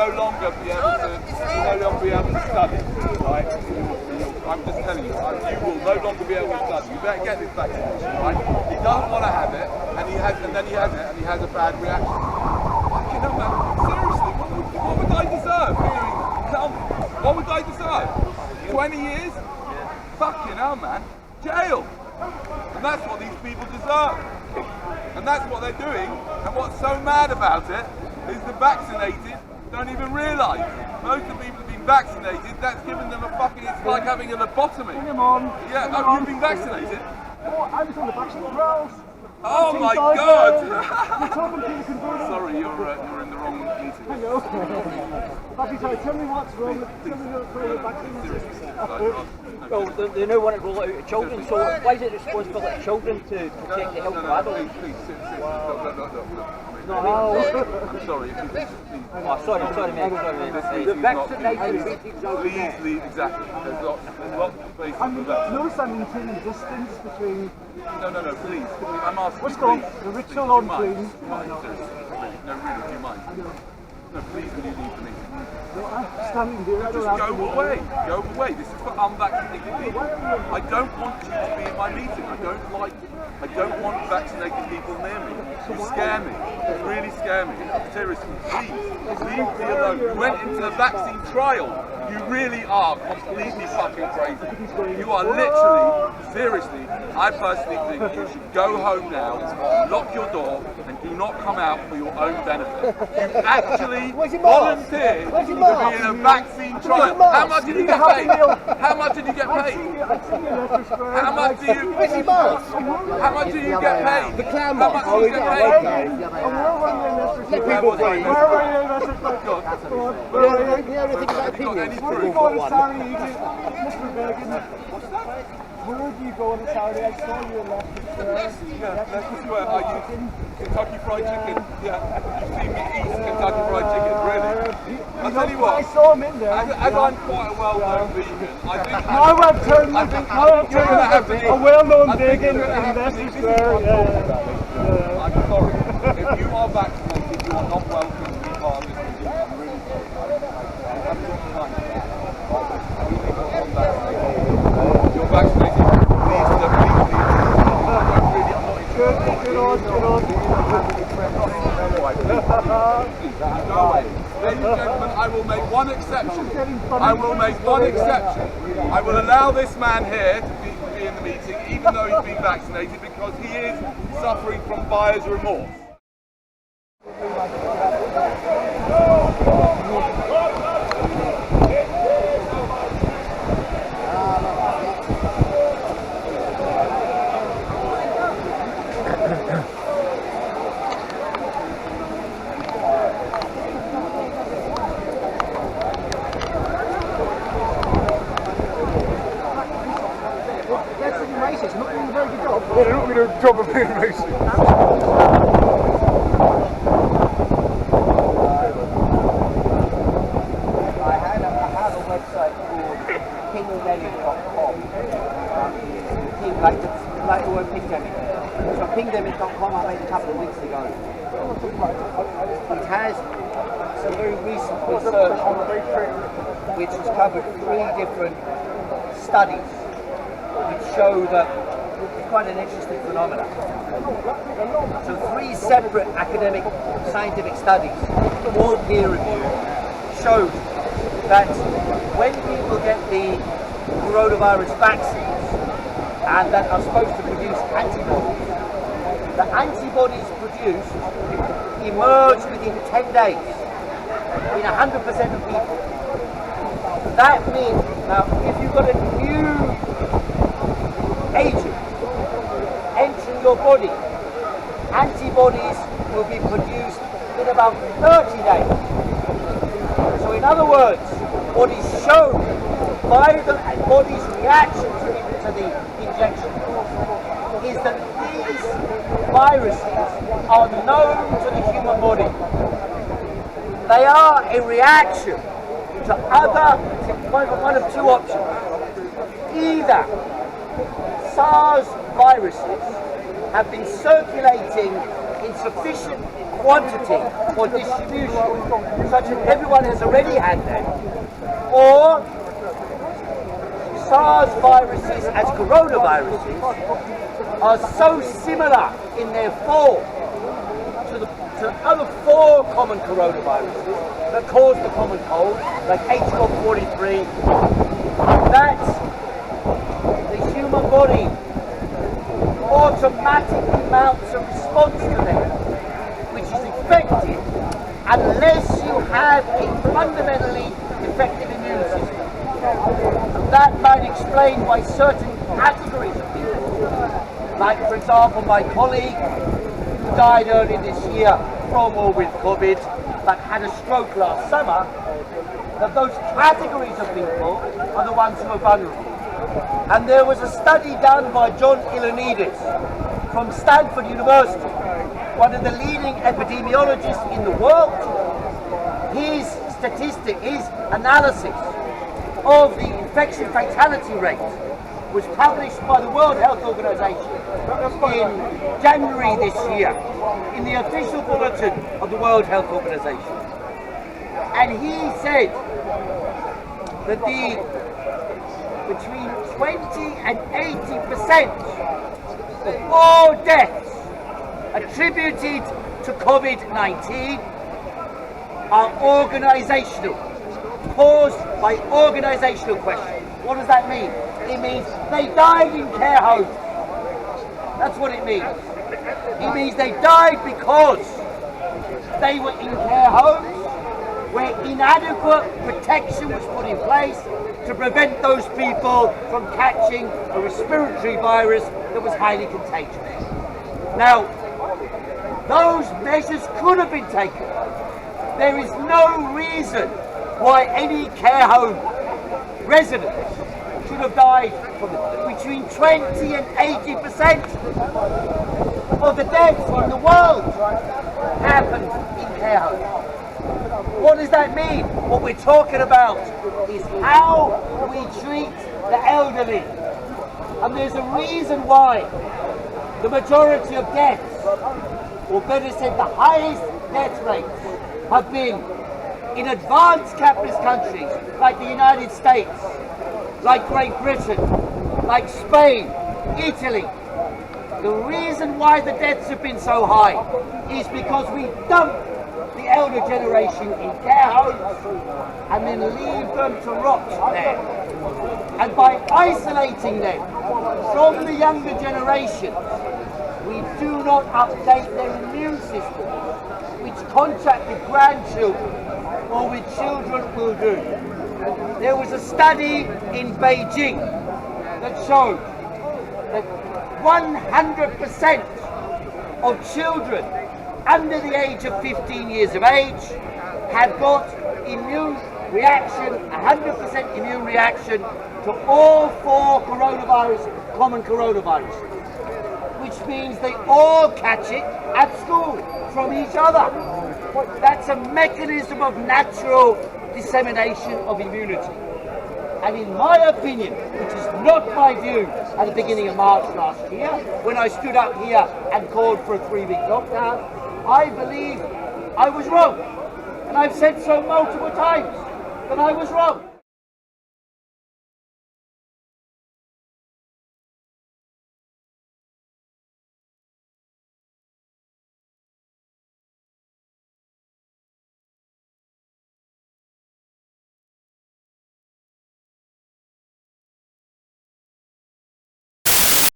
no longer be able to study, right? I'm just telling you, you will no longer be able to study. You better get this vaccination, right? He doesn't want to have it, and then he has it, and he has a bad reaction. Fucking hell, man. Seriously, what would I deserve? Tell me, what would I deserve? 20 years? Fucking hell, man. Jail. And that's what these people deserve. And that's what they're doing. And what's so mad about it is the vaccinated don't even realise. Most of the people who've been vaccinated, that's given them a fucking, it's like having a lobotomy. Bring him on. Yeah, oh, you've been vaccinated? Oh, I was on the vaccine as well. Oh my God! You're talking to the converter. Sorry, you're in the wrong meeting. I know. Tell me what's wrong with the vaccine. Well, they now want to roll it out to children, so why is it responsible of children to protect the health of adults? No, I'm sorry, if you please. Sorry, mate. The vaccinated meetings over there. Please, exactly. There's lots of places for that. Notice I'm maintaining distance between... No, please. I'm asking. What's going on? The ritual on clean. No, really, do you mind? No, please, will you leave the meeting? No, I'm standing there. Just go away. Go away. This is for unvaccinated people. I don't want you to be in my meeting. I don't want vaccinated people near me. You scare me. You really scare me. Seriously, please, leave me alone. You went into the vaccine trial. You really are completely fucking crazy. You are literally, seriously, I personally think you should go home now, lock your door, and do not come out for your own benefit. You actually volunteered to be in a vaccine trial. How much did you get paid? How much did you get paid? How much do you... How much do you get paid? The clown How much do you get paid? Let people breathe. Where were you, Mr. Bergen? You know anything about opinions? Where do you go on a Saturday evening? Mr. Bergen, where do you go on a Saturday? I saw you in Leicester Square. Yeah, Leicester Square. Are you Kentucky Fried Chicken? Yeah. You've seen me eat Kentucky Fried Chicken, really? I'll tell you what. I saw him in there. As I'm quite a well-known vegan, I think... Now I've turned a well-known vegan in Leicester Square. I'm sorry. If you are vaccinated, you are not welcome to be part of this meeting. I'm really sorry. I'm absolutely fine. You're vaccinated. Please, Good on. Ladies and gentlemen, I will make one exception. I will allow this man here to be in the meeting, even though he's been vaccinated, because he is suffering from buyer's remorse. They're not going to job of being racist. I have a website called pingdemic.com. Like the word pingdemic. So pingdemic.com I made a couple of weeks ago. It has some very recent research which has covered 3 different studies which show that it's quite an interesting phenomenon. So 3 separate academic scientific studies, all peer reviewed, showed that when people get the coronavirus vaccines and that are supposed to produce antibodies, the antibodies produced emerge within 10 days in 100% of people. That means, now if you've got a new agent entering your body, antibodies will be produced in about 30 days. So in other words, what is shown by the body's reaction to the injection is that these viruses are known to the human body. They are a reaction to one of 2 options. Either SARS viruses have been circulating in in sufficient quantity or distribution such that everyone has already had them, or SARS viruses as coronaviruses are so similar in their form to the other 4 common coronaviruses that cause the common cold, like H143, that the human body automatically mounts a response to them, which is effective unless you have a fundamentally effective immune system. That might explain why certain categories of people, like for example my colleague who died early this year from or with COVID, but had a stroke last summer, that those categories of people are the ones who are vulnerable. And there was a study done by John Ioannidis from Stanford University, one of the leading epidemiologists in the world. His analysis of the infection fatality rate was published by the World Health Organization in January this year in the official bulletin of the World Health Organization. And he said that between 20 and 80% of all deaths attributed to COVID-19 are organizational, caused by organizational questions. What does that mean? It means they died in care homes. That's what it means. It means they died because they were in care homes where inadequate protection was put in place to prevent those people from catching a respiratory virus that was highly contagious. Now, those measures could have been taken. There is no reason why any care home residents should have died from it. Between 20 and 80% of the deaths in the world happened in care homes. What does that mean? What we're talking about is how we treat the elderly. And there's a reason why the majority of deaths, or better said, the highest death rates, have been in advanced capitalist countries like the United States, like Great Britain, like Spain, Italy. The reason why the deaths have been so high is because we dump the elder generation in care homes and then leave them to rot there. And by isolating them from the younger generation, we do not update their immune system, which contracted grandchildren or with children will do. There was a study in Beijing that showed that 100% of children under the age of 15 years of age have got immune reaction, 100% immune reaction to all 4 common coronaviruses, which means they all catch it at school from each other. That's a mechanism of natural dissemination of immunity. And in my opinion, which is not my view at the beginning of March last year, when I stood up here and called for a 3-week lockdown, I believe I was wrong. And I've said so multiple times that I was wrong.